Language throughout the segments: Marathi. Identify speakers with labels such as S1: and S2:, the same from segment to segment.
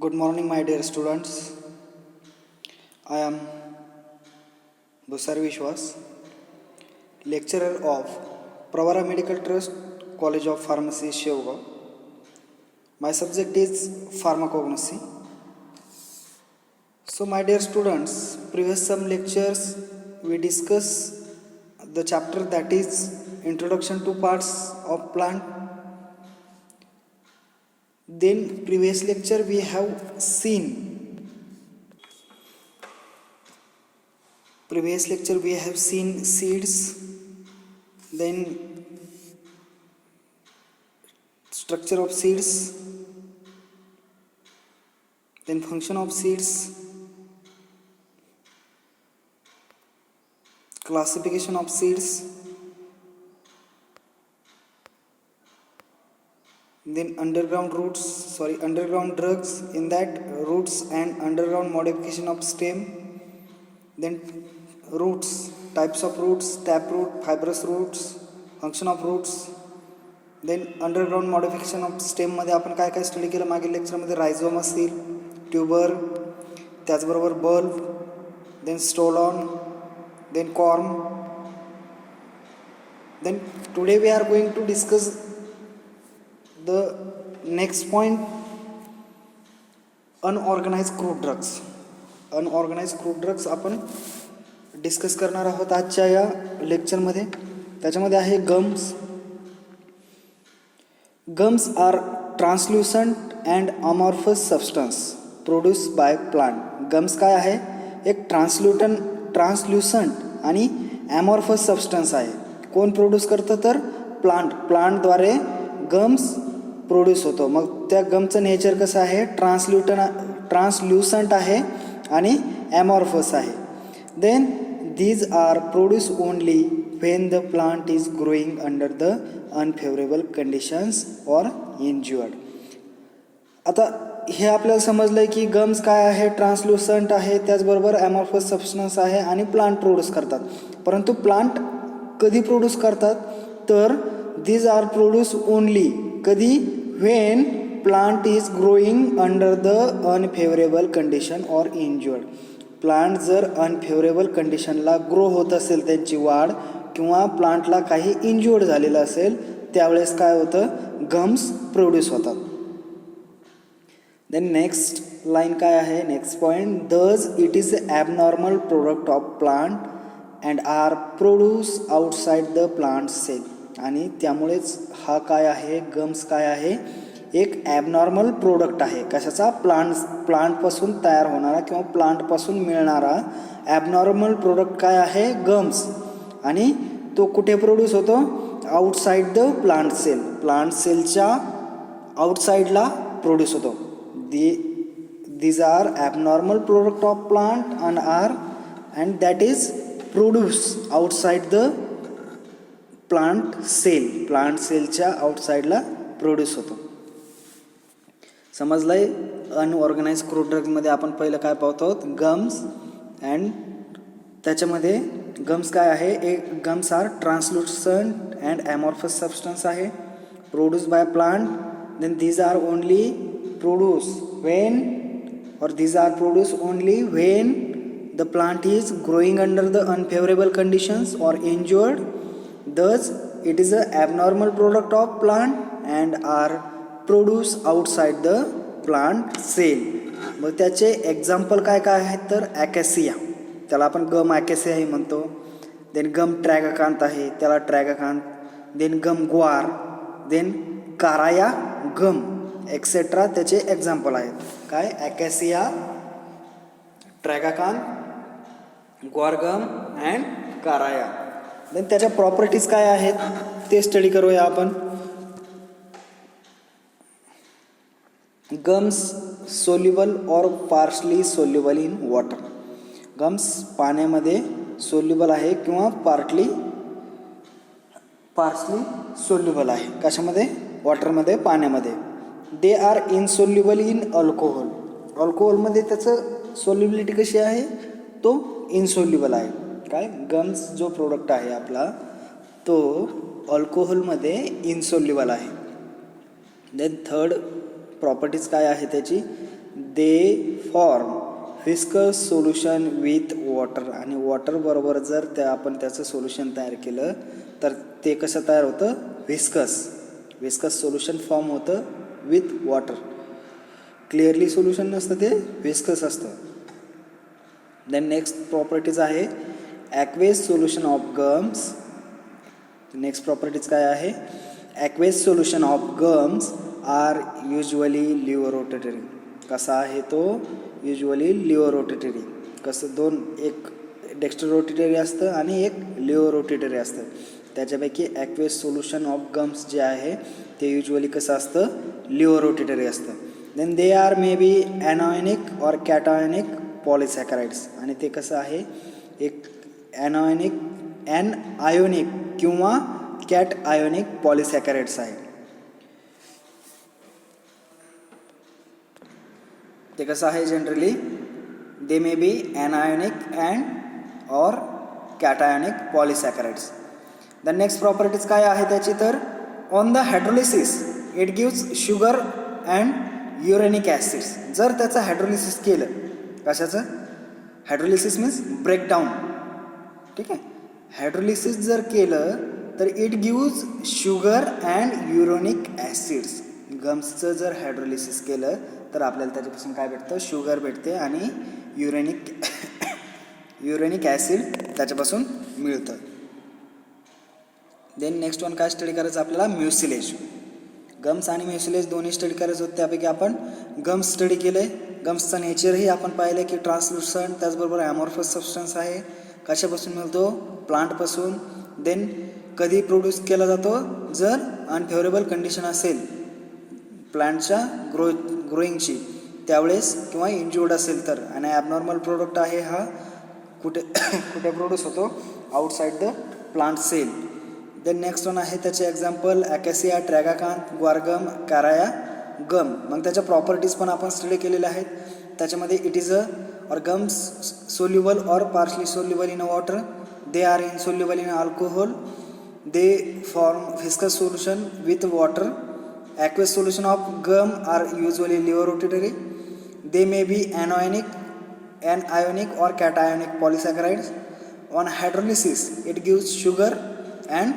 S1: Good morning, my dear students. I am Busari Vishwas, lecturer of Pravara Medical Trust, College of Pharmacy, Shevgaon. My subject is pharmacognosy. So, my dear students, previous some lectures we discuss the chapter that is Introduction to Parts of Plant. Then previous lecture we have seen seeds, then structure of seeds, then function of seeds, classification of seeds, then underground drugs, in that roots and underground modification of stem, then roots, types of roots, taproot, fibrous roots, function of roots, then underground modification of stem मध्ये आपण काय काय स्टडी केलं मागील लेक्चरमध्ये रायझोम असतील, ट्यूबर, त्याचबरोबर bulb, then stolon, then corm. Then today we are going to discuss the next point, unorganized crude drugs. Unorganized crude drugs आपण डिस्कस करणार आहोत आजच्या या लेक्चरमध्ये. त्याच्यामध्ये आहे gums are translucent and amorphous substance produce by plant. Gums काय आहे? एक ट्रान्सल्युसंट आणि ॲमॉर्फस सबस्टन्स आहे. कोण प्रोड्यूस करतं? तर प्लांटद्वारे गम्स प्रोड्यूस होतो. मग त्या गमचं नेचर कसं आहे? ट्रान्सल्युसंट आहे आणि ॲमॉर्फस आहे. Then these are produced only when the plant is growing under the unfavorable conditions or injured. आता हे आपल्याला समजलंय की गम्स काय आहे? ट्रान्सल्युसंट आहे, त्याचबरोबर ॲमॉर्फस सबस्टन्स आहे आणि प्लांट प्रोड्यूस करतात. परंतु प्लांट कधी प्रोड्यूस करतात? तर these are produced only कधी? when plant is growing under the unfavorable condition or injured. Plant जर अनफेवरेबल कंडिशनला ग्रो होत असेल, त्यांची वाढ, किंवा प्लांटला काही इंज्युअर्ड झालेलं असेल, त्यावेळेस काय होतं? गम्स प्रोड्यूस होतात. देन नेक्स्ट लाईन काय आहे? Next point, does it is abnormal product of plant and are produce outside the plant cell. आणि त्यामुळेच हा काय आहे? गम्स काय आहे? एक ॲबनॉर्मल प्रोडक्ट आहे. कशाचा? प्लांटपासून तयार होणारा किंवा प्लांटपासून मिळणारा ॲबनॉर्मल प्रोडक्ट काय आहे? गम्स. आणि तो कुठे प्रोड्यूस होतो? Outside the plant cell. Plant सेलच्या आउटसाइडला प्रोड्यूस होतो. These are abnormal product of plant and that is produce outside the plant cell. Plant सेलच्या आउटसाइडला प्रोड्यूस होतो. समजलंय? अनऑर्गनाइज क्रूड ड्रग्समध्ये आपण पहिलं काय पाहतो? गम्स. अँड त्याच्यामध्ये गम्स काय आहे? एक gums are translucent and amorphous substance आहे, produce by plant. Then these are only produced only when the plant is growing under the unfavorable conditions or injured. Thus it is a abnormal product of plant and are produce outside the plant cell. मग त्याचे एक्झाम्पल काय काय आहेत? तर ॲकॅसिया, त्याला आपण गम ॲकॅसियाही म्हणतो. देन गम ट्रॅगाकांत आहे, त्याला ट्रॅगाकांत. Then gum guar, then karaya gum etcetera त्याचे एक्झाम्पल आहेत. काय? Acacia, tragacanth, guar gum and karaya. Then त्याच्या प्रॉपर्टीज काय आहेत ते स्टडी करूया आपण. Gums soluble or partially soluble in water. Gums पाण्यामध्ये सोल्युबल आहे किंवा पार्शली सोल्युबल आहे. कशामध्ये? वॉटरमध्ये, पाण्यामध्ये. They are insoluble in alcohol. अल्कोहोलमध्ये त्याचं सोल्युबिलिटी कशी आहे? तो इनसोल्युबल आहे. काय? गम्स जो प्रोडक्ट आहे आपला तो अल्कोहोलमध्ये इनसोल्युबल आहे. देन थर्ड प्रॉपर्टीज काय आहे त्याची? They form viscous solution with water. आणि वॉटर बरोबर जर आपण त्याचं सोल्युशन तयार केलं तर ते कसं तयार होतं, व्हिस्कस सोल्युशन फॉर्म होतं विथ वॉटर. क्लिअरली सोल्युशन नसतं, ते व्हिस्कस असतं. देन नेक्स्ट प्रॉपर्टीज आहे aqueous solution of gums. Next properties काय आहे, aqueous solution of gums are usually levorotatory. कसा आहे तो, युजली लिव्हरोटेटरी. कसं दोन, एक डेक्स्ट्रोरोटेटरी असतं आणि एक लिव्हरोटेटरी असतं. त्याच्यापैकी ॲक्वेस सोल्युशन ऑफ गम्स जे आहे ते युजली कसं असतं, लिव्हरोटेटरी असतं. Then they are may be ॲनायनिक और कॅटायनिक पॉलिसॅकराइड्स. आणि ते कसं आहे, एक ॲनायनिक किंवा कॅट आयोनिक पॉलिसॅकराइड्स आहे. ते कसं आहे, generally they may be anionic and or cationic polysaccharides. The next properties काय आहे त्याची, तर on the hydrolysis it gives sugar and uronic acids. जर त्याचं हायड्रोलिसिस केलं, कशाचं हायड्रोलिसिस मीन्स ब्रेकडाऊन, ठीक आहे. हायड्रोलिसिस जर केलं तर it gives sugar and uronic acids. गम्सचं जर हायड्रोलिसिस केलं तर आपल्याला त्याच्यापासून काय भेटतं, शुगर भेटते आणि युरेनिक ॲसिड त्याच्यापासून मिळतं. देन नेक्स्ट वन काय स्टडी करायचं आपल्याला, म्युसिलेज. गम्स आणि म्युसिलेज दोन्ही स्टडी करायचं होतं. त्यापैकी आपण गम्स स्टडी केलं आहे. गम्सचं नेचरही आपण पाहिलं की ट्रान्सलुसंट, त्याचबरोबर ॲमॉर्फस सबस्टन्स आहे. कशापासून मिळतो, प्लांटपासून. देन कधी प्रोड्यूस केला जातो, जर अनफेवरेबल कंडिशन असेल प्लांटच्या ग्रोईंगची त्यावेळेस, किंवा इंज्युर्ड असेल तर. आणि ॲबनॉर्मल प्रोडक्ट आहे हा कुठे प्रोड्यूस होतो, outside the plant cell. Then next one आहे त्याचे एक्झाम्पल ॲकॅसिया, ट्रॅगाकांत, ग्वारगम, काराया गम. मग त्याच्या प्रॉपर्टीज पण आपण स्टडी केलेल्या आहेत. त्याच्यामध्ये it is or gums soluble or partially soluble in water. They are insoluble in alcohol. They form viscous solution with water. Aqueous solution of gum are usually liver-rotatory. They may be anionic or cationic polysaccharides. On hydrolysis it gives sugar and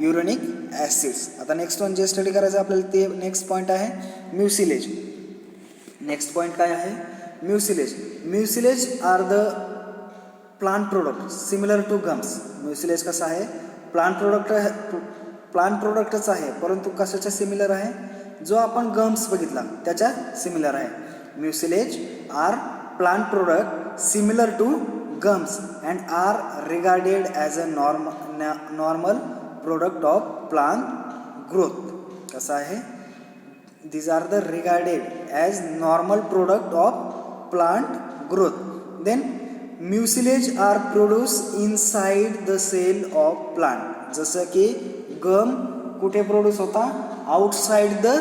S1: uronic acids. आता नेक्स्ट वन जे स्टडी करायचं आपल्याला ते नेक्स्ट पॉईंट आहे म्युसिलेज. नेक्स्ट पॉईंट काय आहे, mucilage are the plant product similar to gums. Mucilage कसं आहे, प्लांट प्रोडक्टच आहे, परंतु कशाच्या सिमिलर आहे, जो आपण गम्स बघितला त्याच्या सिमिलर आहे. Mucilage are plant product similar to gums and are regarded as a normal product of plant growth. कसं आहे, these are the regarded as normal product of plant growth. Then mucilage are produced inside the cell of plant. जसं की गम कुठे प्रोड्यूस होता, आउटसाइड द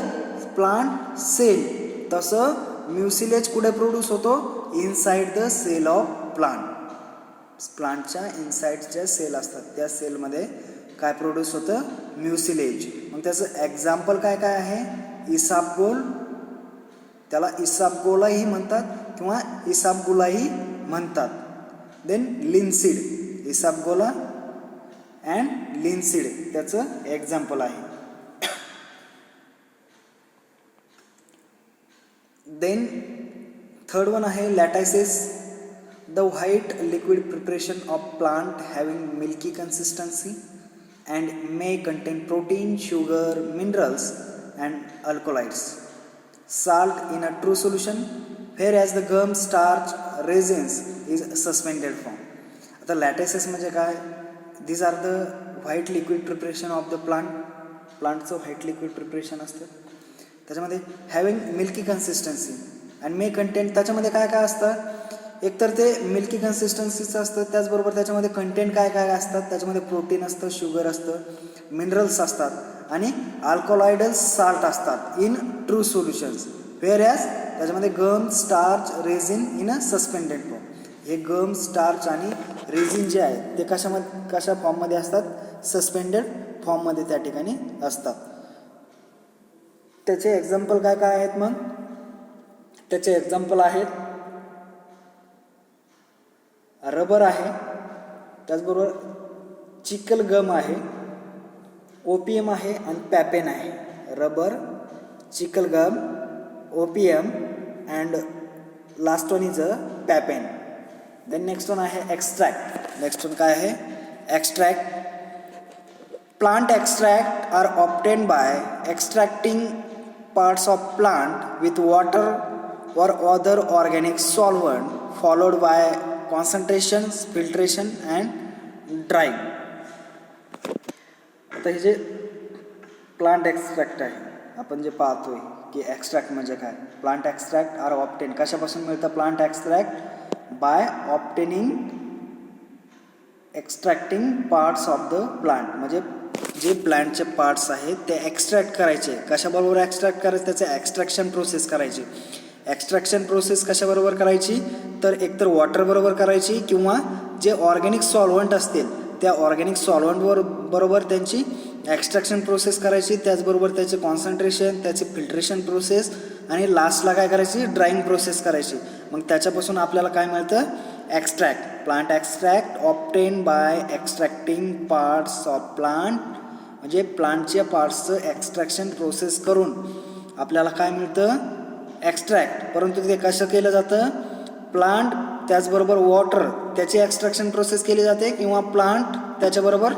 S1: प्लांट सेल, तसं म्युसिलेज कुठे प्रोड्यूस होतो, inside the cell of plant. प्लांटच्या इनसाइड ज्या सेल असतात त्या सेलमध्ये काय प्रोड्यूस होतं, म्युसिलेज. मग त्याचं एक्झाम्पल काय काय आहे, इसाबगोल, त्याला इसाबगोलाही म्हणतात किंवा इसाबगोलाही म्हणतात. देन लिन्सीड, इसाबगोला अँड लिन्सीड त्याचं एक्झाम्पल आहे. देन थर्ड वन आहे लॅटायसिस. The white liquid preparation of plant having milky consistency and may contain protein, sugar, minerals and alkaloids. Salt in a true solution, whereas the gum, starch, resins is suspended form. आता लॅटेसेस म्हणजे काय, these are the white liquid preparation of the प्लांटचं व्हाईट लिक्विड प्रिपरेशन असतं. त्याच्यामध्ये having milky consistency and may content, त्याच्यामध्ये काय काय असतं, एकतर ते मिल्की कन्सिस्टन्सीचं असतं, त्याचबरोबर त्याच्यामध्ये कंटेंट काय काय असतात, त्याच्यामध्ये प्रोटीन असतं, शुगर असतं, मिनरल्स असतात आणि अल्कलॉइडल्स साल्ट असतात इन ट्रू सोल्युशन्स. व्हेअरॅज त्याच्यामध्ये gum, starch, resin in a suspended form. हे गम, स्टार्च आणि रेझिन जे आहे ते कशा फॉर्ममध्ये असतात, सस्पेंडेड फॉर्ममध्ये त्या ठिकाणी असतात. त्याचे एक्झाम्पल काय काय आहेत, मग त्याचे एक्झाम्पल आहेत रबर आहे, त्याचबरोबर चिकल गम आहे, ओपीएम आहे आणि पॅपेन आहे. Rubber, chicle gum, opium and last one is a papain. Then next one आहे एक्स्ट्रॅक्ट. नेक्स्ट वन काय आहे extract. Plant extract are obtained by extracting parts of plant with water or other organic solvent followed by concentration, filtration and drying. आता हे जे प्लांट एक्स्ट्रॅक्ट आहे आपण जे पाहतोय की एक्स्ट्रॅक्ट म्हणजे काय. प्लांट एक्स्ट्रॅक्ट आर ऑब्टेन कशापासून मिळतं. Plant extract by obtaining extracting parts of the plant, म्हणजे जे प्लांटचे पार्ट्स आहेत ते एक्स्ट्रॅक्ट करायचे. कशाबरोबर एक्स्ट्रॅक्ट करायचे, त्याचे एक्स्ट्रॅक्शन प्रोसेस करायची. एक्स्ट्रॅक्शन प्रोसेस कशाबरोबर करायची, तर एकतर वॉटरबरोबर करायची किंवा जे ऑर्गॅनिक सॉल्व्हंट असतील त्या ऑर्गॅनिक सॉल्व्हंटवर बरोबर त्यांची एक्स्ट्रॅक्शन प्रोसेस करायची. त्याचबरोबर त्याचे कॉन्सन्ट्रेशन, त्याचे फिल्ट्रेशन प्रोसेस आणि लास्टला काय करायची ड्राईंग प्रोसेस करायची. मग त्याच्यापासून आपल्याला काय मिळतं extract. Plant extract obtain by extracting parts of plant, म्हणजे प्लांटच्या पार्ट्सचं एक्स्ट्रॅक्शन प्रोसेस करून आपल्याला काय मिळतं एक्स्ट्रॅक्ट. परंतु ते कसं केलं जातं प्लांट त्याचबरोबर वॉटर त्याची एक्स्ट्रॅक्शन प्रोसेस केली जाते किंवा प्लांट त्याच्याबरोबर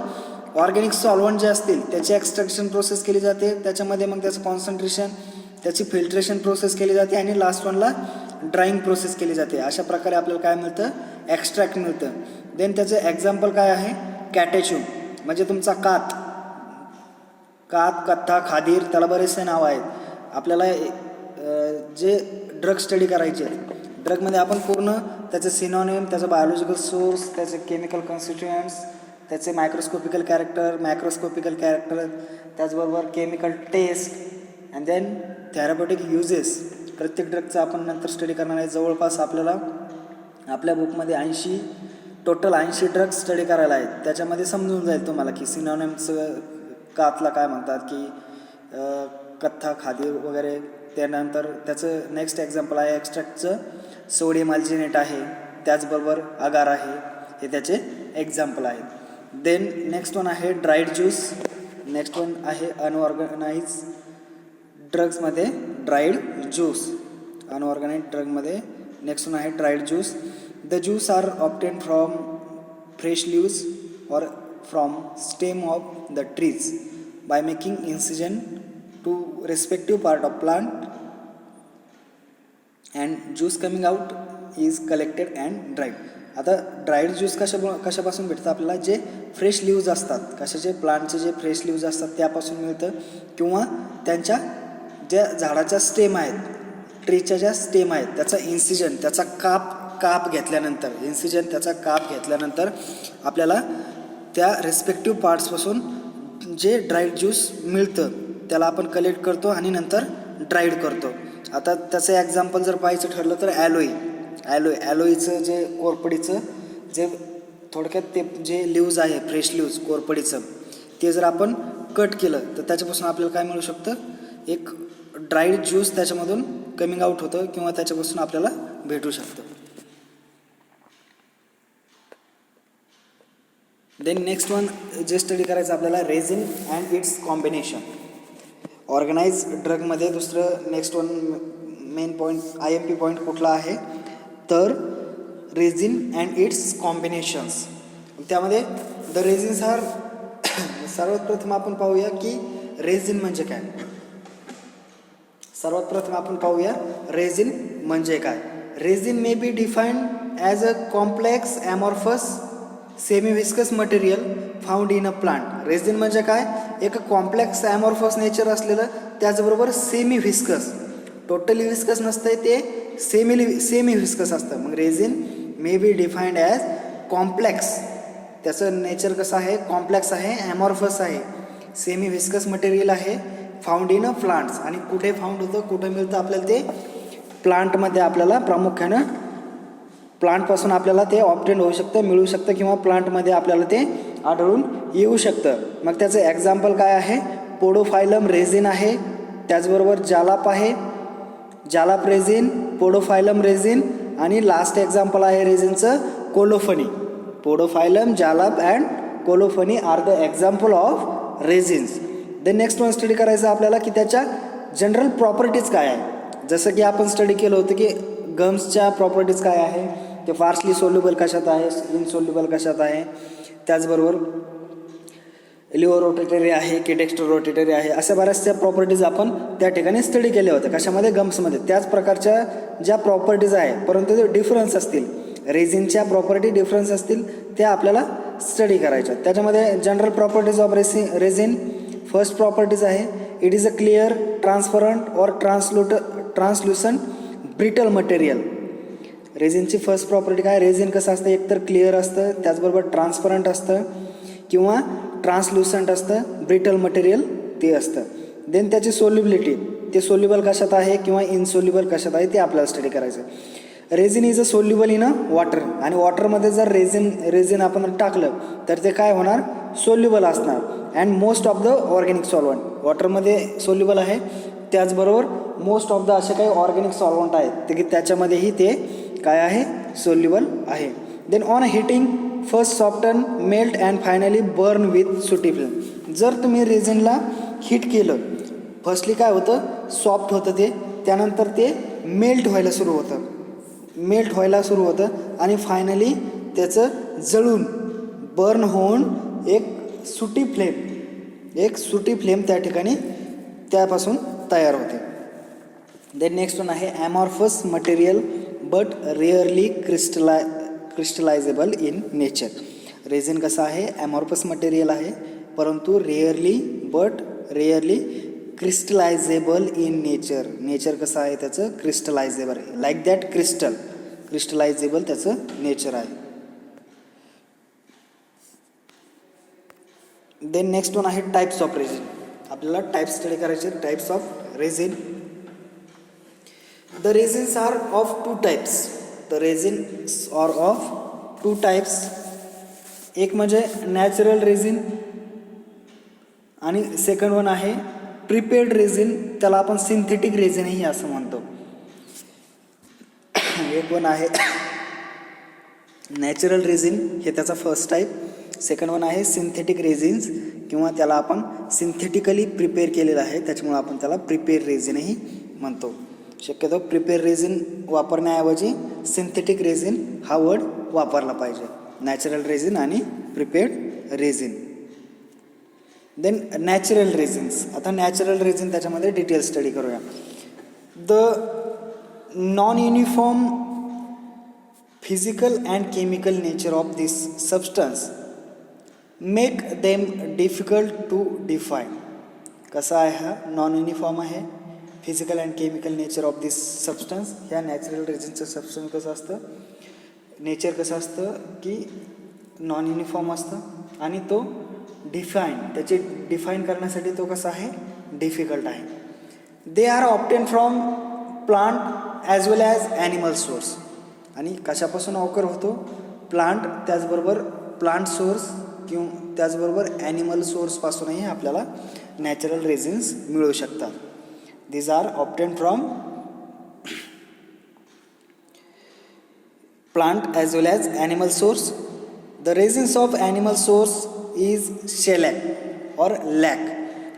S1: ऑर्गॅनिक सॉल्व्हंट जे असतील त्याची एक्स्ट्रॅक्शन प्रोसेस केली जाते. त्याच्यामध्ये मग त्याचं कॉन्सन्ट्रेशन, त्याची फिल्ट्रेशन प्रोसेस केली जाते आणि लास्ट वनला ड्राईंग प्रोसेस केली जाते. अशा प्रकारे आपल्याला काय मिळतं एक्स्ट्रॅक्ट मिळतं. देन त्याचं एक्झाम्पल काय आहे कॅटेच्यू, म्हणजे तुमचा कात, कथ्था, खादीर, त्याला बरेचसे नाव आहेत. आपल्याला जे ड्रग स्टडी करायचे ड्रगमध्ये आपण पूर्ण त्याचे सिनॉनिम, त्याचं बायोलॉजिकल सोर्स, त्याचे केमिकल कॉन्स्टिट्युएंट्स, त्याचे मायक्रोस्कोपिकल कॅरेक्टर, मॅक्रोस्कोपिकल कॅरेक्टर, त्याचबरोबर chemical test and then therapeutic uses. प्रत्येक ड्रगचा आपण नंतर स्टडी करणार आहे. जवळपास आपल्याला आपल्या बुकमध्ये टोटल 80 ड्रग्स स्टडी करायला आहेत. त्याच्यामध्ये समजून जाईल तुम्हाला की सिनॉनिम्सचं कातला काय म्हणतात, की कथ्था, खादीर वगैरे. त्यानंतर त्याचं नेक्स्ट एक्झाम्पल आहे एक्स्ट्रॅक्टचं सोडियम अल्जिनेट आहे, त्याचबरोबर अगार आहे, हे त्याचे एक्झाम्पल आहेत. देन नेक्स्ट वन आहे ड्राईड ज्यूस. नेक्स्ट वन आहे अनऑर्गनाइज ड्रग्समध्ये ड्राईड ज्यूस, अनऑर्गनाइज ड्रगमध्ये. नेक्स्ट वन आहे dried juice. The juice are obtain from fresh leaves or from stem of the trees by making incision to respective part of plant and juice coming out is collected and dried. आता ड्राईड ज्यूस कशापासून भेटतं आपल्याला, जे फ्रेश लीव्ज असतात, कशाचे प्लांटचे जे फ्रेश लीव्ज असतात त्यापासून मिळतं किंवा त्यांच्या ज्या झाडाच्या स्टेम आहेत, ट्रीच्या ज्या स्टेम आहेत त्याचा इन्सिजन, त्याचा काप घेतल्यानंतर, इन्सिजन त्याचा काप घेतल्यानंतर आपल्याला त्या रेस्पेक्टिव्ह पार्ट्सपासून जे ड्राईड ज्यूस मिळतं त्याला आपण कलेक्ट करतो आणि नंतर ड्राईड करतो. आता त्याचं एक्झाम्पल जर पाहायचं ठरलं तर ॲलोईचं जे कोरपडीचं जे थोडक्यात ते जे लीव्ज आहे फ्रेश लीव्ज कोरपडीचं ते जर आपण कट केलं तर त्याच्यापासून आपल्याला काय मिळू शकतं एक ड्राईड ज्यूस त्याच्यामधून कमिंग आउट होतं किंवा त्याच्यापासून आपल्याला भेटू शकतं. देन नेक्स्ट वन जे स्टडी करायचं आपल्याला resin and its combination. Organized ड्रगमध्ये दुसरं next one main point IMP point कुठला आहे तर रेझिन अँड इट्स कॉम्बिनेशन्स. त्यामध्ये द रेझिन्स आर सर्वात प्रथम आपण पाहूया की रेझिन म्हणजे काय. सर्वात प्रथम आपण पाहूया रेझिन म्हणजे काय. Resin may be defined as a complex amorphous semi viscous material found in a plant. Resin म्हणजे काय, एक कॉम्प्लेक्स ॲमॉर्फस नेचर असलेलं, त्याचबरोबर सेमी व्हिस्कस, टोटली व्हिस्कस नसतं ते सेमी व्हिस्कस असतं. मग resin may be defined as complex, त्याचं नेचर कसं आहे कॉम्प्लेक्स आहे, ॲमॉर्फस आहे, सेमी व्हिस्कस मटेरियल आहे, फाउंड इन अ प्लांट्स. आणि कुठे फाउंड होतं, कुठे मिळतं आपल्याला ते प्लांटमध्ये, आपल्याला प्रामुख्यानं प्लांटपासून आपल्याला ते ऑब्टेन होऊ शकतं, मिळू शकतं किंवा प्लांटमध्ये आपल्याला ते आढळून येऊ शकतं. मग त्याचं एक्झाम्पल काय आहे पोडोफायलम रेझिन आहे, त्याचबरोबर जालाप आहे, जालाप रेझिन, पोडोफायलम रेझिन आणि लास्ट एक्झाम्पल आहे रेझिनचं colophony. Podophyllum, jalap and colophony are the example of resins. Then next one study करायचं आपल्याला की त्याच्या जनरल प्रॉपर्टीज काय आहे. जसं की आपण स्टडी केलं होतं की गम्सच्या प्रॉपर्टीज काय आहे, ते फार्सली सोल्युबल कशात आहे, इनसोल्युबल कशात आहे, त्याचबरोबर लिव्हर रोटेटरी आहे की डेक्स्टर रोटेटरी आहे, अशा बऱ्याचशा प्रॉपर्टीज आपण त्या ठिकाणी स्टडी केल्या होत्या. कशामध्ये, गम्समध्ये. त्याच प्रकारच्या ज्या प्रॉपर्टीज आहे परंतु ते डिफरन्स असतील, रेझिनच्या प्रॉपर्टी डिफरन्स असतील, त्या आपल्याला स्टडी करायच्या. त्याच्यामध्ये general properties of resin, first properties आहे it is a clear, transparent or translucent brittle material. रेझिनची फर्स्ट प्रॉपर्टी काय, रेझिन कसं असतं, एकतर क्लिअर असतं, त्याचबरोबर ट्रान्सपरंट असतं किंवा ट्रान्सल्युसंट असतं, ब्रिटल मटेरियल ते असतं. देन त्याची सोल्युबिलिटी, ते सोल्युबल कशात आहे किंवा इनसोल्युबल कशात आहे ते आपल्याला स्टडी करायचं. Resin is a soluble in a water, आणि वॉटरमध्ये जर रेझिन आपण टाकलं तर ते काय होणार, सोल्युबल असणार. And most of the organic solvent, वॉटरमध्ये सोल्युबल आहे, त्याचबरोबर मोस्ट ऑफ द असे काही ऑर्गॅनिक सॉल्वंट आहेत ते की त्याच्यामध्येही ते काय आहे, सोल्युबल आहे. Then on heating first soften, melt and finally burn with sooty film. जर तुम्ही रेझिनला हीट केलं, फर्स्टली काय होतं, सॉफ्ट होतं ते, त्यानंतर ते मेल्ट व्हायला सुरू होतं आणि फायनली त्याचं जळून बर्न होऊन एक सुटी फ्लेम त्या ठिकाणी त्यापासून तयार होते. देन नेक्स्ट वन आहे amorphous material but rarely crystallizable in nature. Resin कसं आहे, ॲमॉर्फस मटेरियल आहे परंतु rarely crystallizable in nature. Nature कसं आहे त्याचं, क्रिस्टलायझेबल, लाईक दॅट क्रिस्टलायझेबल त्याचं नेचर आहे. देन नेक्स्ट वन आहे टाईप्स ऑफ रेझिन. आपल्याला टाईप्स स्टडी करायचे, types of resin. The resins are of two types. एक म्हणजे नॅचरल रेझिन आणि सेकंड वन आहे प्रिपेर्ड रेझिन, त्याला आपण सिंथेटिक रेझिनही असं म्हणतो. एक वन आहे नॅचरल रेझिन, हे त्याचा फर्स्ट टाईप. सेकंड वन आहे सिंथेटिक रेझिन्स, किंवा त्याला आपण सिंथेटिकली प्रिपेअर केलेलं आहे त्याच्यामुळे आपण त्याला प्रिपेअर रेझिनही म्हणतो. शक्यतो प्रिपेअर रेझिन वापरण्याऐवजी सिंथेटिक रेझिन हा वर्ड वापरला पाहिजे. नॅचरल रेझिन आणि prepared resin. Then natural resins. आता नॅचरल रेझिन त्याच्यामध्ये डिटेल स्टडी करूया. The non uniform physical and chemical nature of this substance make them difficult to define. कसा आहे हा, नॉन युनिफॉर्म आहे, physical and chemical nature of this substance. ह्या नॅचरल रेझिनचं सबस्टन्स कसं असतं, नेचर कसं असतं की नॉन युनिफॉर्म असतं आणि तो त्याचे डिफाईन करण्यासाठी तो कसा आहे, डिफिकल्ट आहे. They are obtain from plant as well as animal source. आणि कशापासून ऑकर होतो, प्लांट, त्याचबरोबर प्लांट सोर्स किंवा त्याचबरोबर ॲनिमल सोर्सपासूनही आपल्याला नॅचरल रेझिन्स मिळू शकतात. These are obtain from plant as well as animal source. The resins of animal source is shellac or lac.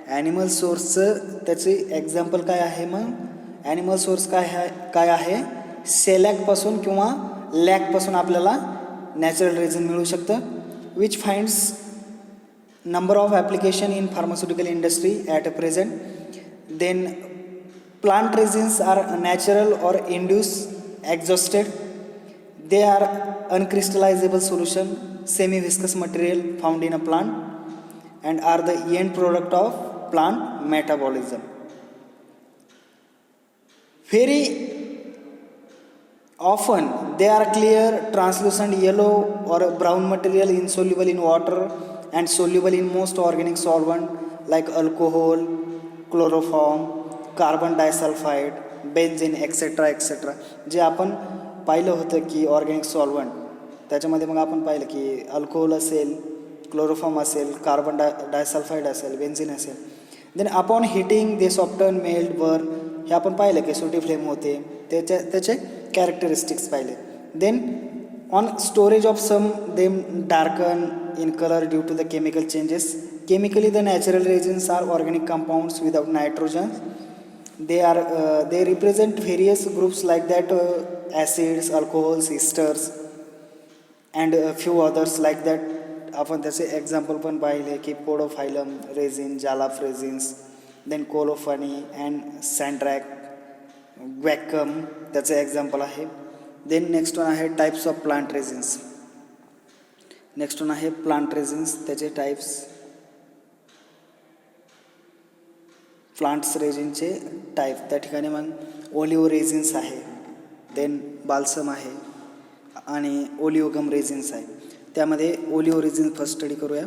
S1: Animal सोर्सचं त्याचे एक्झाम्पल काय आहे, मग ॲनिमल सोर्स काय आहे, शेलॅकपासून किंवा लॅकपासून आपल्याला नॅचरल रेझिन मिळू शकतं. Which finds number of application in pharmaceutical industry at present. Then plant resins are natural or induce exhausted. They are uncrystallizable solution, semi-viscous material found in a plant and are the end product of plant metabolism. Very often they are clear, translucent yellow or brown material insoluble in water and soluble in most organic solvent like alcohol, chloroform, carbon disulfide, benzene etc. जे आपण पाहिलं होतं की ऑर्गॅनिक सॉल्वंट, त्याच्यामध्ये मग आपण पाहिलं की अल्कोहोल असेल, क्लोरोफॉर्म असेल, कार्बन डायसल्फाईड असेल, बेन्झिन असेल. देन अपॉन हिटिंग दे सॉफ्टन, मेल्ट, बर्न. हे आपण पाहिलं की सुटी फ्लेम होते, त्याचे कॅरेक्टरिस्टिक्स पाहिले. Then on storage of some them darken in color due to the chemical changes. Chemically, the natural reagents are organic compounds without nitrogen. They represent various groups like that, acids, alcohols, esters, and a few others like that. आपण त्याचे एक्झाम्पल पण पाहिले की podophyllum resin, jalap resins, then colophony and sandarac, वॅकम त्याचे एक्झाम्पल आहे. देन नेक्स्ट वन आहे types of plant resins. Next one आहे प्लांट रेझिन्स, त्याचे टाईप्स. प्लांट्स रेझिनचे टाईप त्या ठिकाणी मग ओलिओ रेझिन्स आहे, देन बाल्सम आहे आणि ओलिओगम रेझिन्स आहे. त्यामध्ये ओलिओ रेझिन फर्स्ट स्टडी करूया.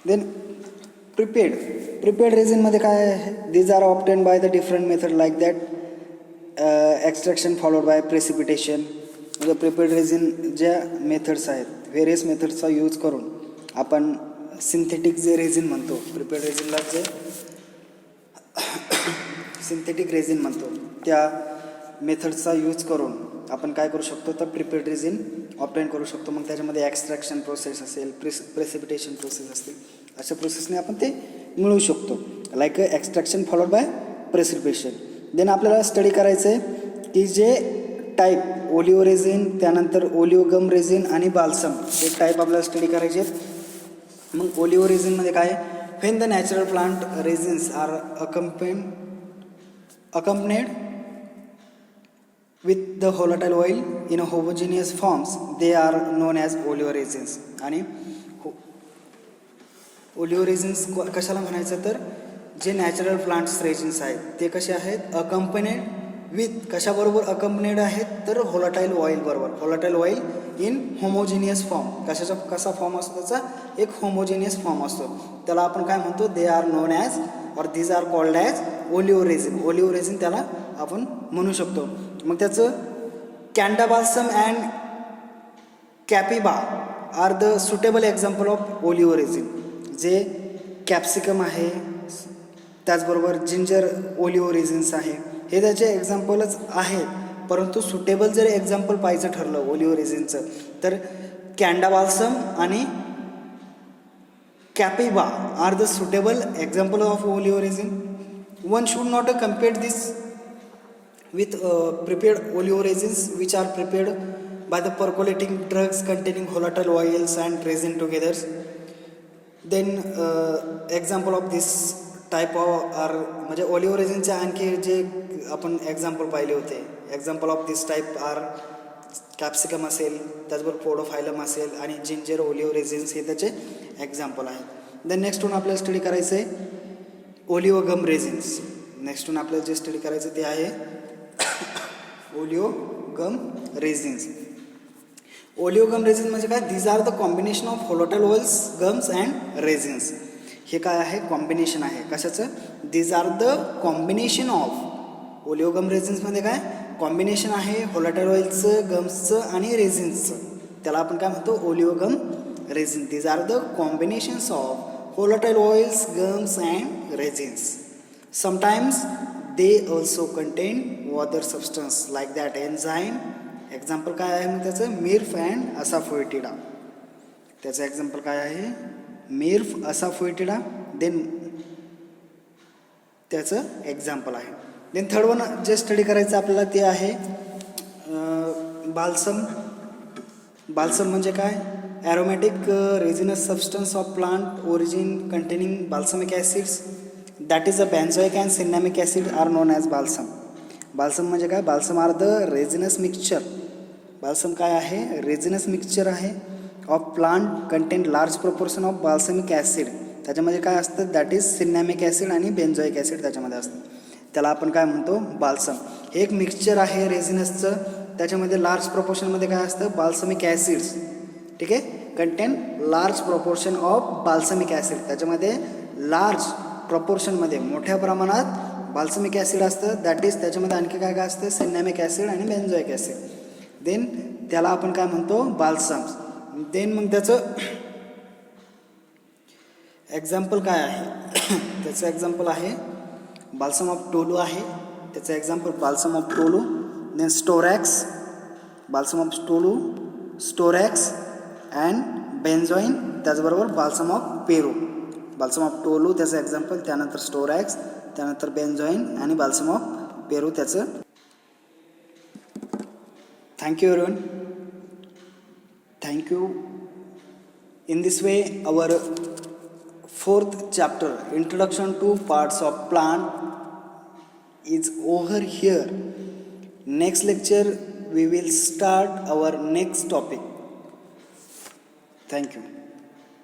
S1: देन प्रिपेड रेझिनमध्ये काय आहे, these are obtain by the different method like that extraction followed by precipitation. म्हणजे प्रिपेड रेझिन ज्या मेथड्स आहेत, व्हेरियस मेथड्सचा यूज करून आपण सिंथेटिक जे रेझिन म्हणतो, प्रिपेड रेझिनला जे सिंथेटिक रेझिन म्हणतो, त्या मेथड्सचा यूज करून आपण काय करू शकतो तर प्रिपेड रेझिन ऑब्टेन करू शकतो. मग त्याच्यामध्ये एक्स्ट्रॅक्शन प्रोसेस असेल, प्रेसिपिटेशन प्रोसेस असतील, अशा प्रोसेसने आपण ते मिळवू शकतो. Like extraction followed by precipitation. Then आपल्याला स्टडी करायचं आहे की जे टाईप ओलिओ रेझिन, त्यानंतर ओलिओगम रेझिन आणि बाल्सम हे टाईप आपल्याला स्टडी करायचे आहेत. मग ओलिओ रेझिनमध्ये काय, when the natural plant resins are accompanied with the volatile oil in a homogeneous forms, they are known as oleoresins. आणि ओलिओरेझिन्स कशाला म्हणायचं तर जे नॅचरल प्लांट्स रेझिन्स आहेत ते कसे आहेत, अकंपनेड विथ, कशाबरोबर अकंपनेड आहेत तर व्होलाटाईल ऑइल बरोबर. Volatile oil in homogeneous form. कसा फॉर्म असतो त्याचा, एक होमोजिनियस फॉर्म असतो, त्याला आपण काय म्हणतो, they are known as or these are called as oleoresin. Oleoresin त्याला आपण म्हणू शकतो. मग त्याचं Canada balsam and copaiba are the suitable example of oleoresin. जे कॅप्सिकम आहे, त्याचबरोबर जिंजर ओलिओरेझिन्स आहे, हे त्याचे एक्झाम्पलच आहेत. परंतु सुटेबल जर एक्झाम्पल पाहायचं ठरलं ओलिओरेझिनचं तर कॅन्डा बाल्सम आणि copaiba are the suitable example of oleoresin. One should not compare this with prepared oleoresins which are prepared by the percolating drugs containing volatile oils and resin together. Then example of this type of are म्हणजे ओलिओरेझिनचे आणखी जे आपण एक्झाम्पल पाहिले होते, example of this type are capsicum असेल, त्याचबरोबर पोडोफायलम असेल आणि जिंजर ओलिओरेझिन्स हे त्याचे एक्झाम्पल आहेत. देन नेक्स्ट वन आपल्याला स्टडी करायचं आहे ओलिओगम रेझिन्स. नेक्स्ट वन आपल्याला जे स्टडी करायचं ते आहे ओलिओगम रेझिन्स. ओलिओगम रेझिन्स म्हणजे काय, these are the combination of volatile oils, gums and resins. हे काय आहे, कॉम्बिनेशन आहे कशाचं, these are the combination of. Oleogum रेझिन्समध्ये काय कॉम्बिनेशन आहे व्होलाटाईल ऑइल्सचं, गम्सचं आणि रेझिन्सचं, त्याला आपण काय म्हणतो oleogum resin. These are the combinations of volatile oils, gums and resins. Sometimes they also contain water substance like that enzyme. Example काय आहे मग त्याचं, मिर्फ अँड असाफोएटिडा. त्याचं एक्झाम्पल काय आहे, मिर्फ, असाफोएटिडा. देन त्याचं एक्झाम्पल आहे. देन थर्ड वन जे स्टडी करायचं आपल्याला ते आहे बाल्सम. बाल्सम म्हणजे काय, aromatic resinous substance of plant origin containing balsamic acids, that is a benzoic and cinnamic acid are known as balsam. Balsam म्हणजे काय, balsam are the resinous mixture. Balsam काय आहे, रेझिनस मिक्सचर आहे of plant contain large proportion of balsamic acid. त्याच्यामध्ये काय असतं, दॅट इज सिनेमिक ॲसिड आणि बेन्झोइक ॲसिड त्याच्यामध्ये असतं, त्याला आपण काय म्हणतो बाल्सम. हे एक मिक्सचर आहे रेझिनसचं, त्याच्यामध्ये लार्ज प्रोपोर्शनमध्ये काय असतं, बाल्समिक ॲसिड्स. ठीक आहे, content large proportion of balsamic acid. त्याच्यामध्ये लार्ज प्रपोर्शनमध्ये मोठ्या प्रमाणात बाल्समिक ॲसिड असतं, दॅट इज त्याच्यामध्ये आणखी काय काय असतं, सिनेमिक ॲसिड आणि बेन्झोइक ॲसिड. देन त्याला आपण काय म्हणतो बाल्सम्स. देन मग त्याचं एक्झाम्पल काय आहे त्याचं एक्झाम्पल आहे बाल्सम ऑफ टोलू आहे. त्याचं example balsam of tolu. Then storax, balsam of tolu, storax and benzoin. त्याचबरोबर balsam of Peru. Balsam of tolu त्याचं एक्झाम्पल, त्यानंतर स्टोरॅक्स, त्यानंतर बेन्झॉइन आणि बाल्सम ऑफ पेरू त्याचं. Thank you everyone. Thank you. In this way, our fourth chapter, Introduction to Parts of Plant, is over here. Next lecture, we will start our next topic. Thank you.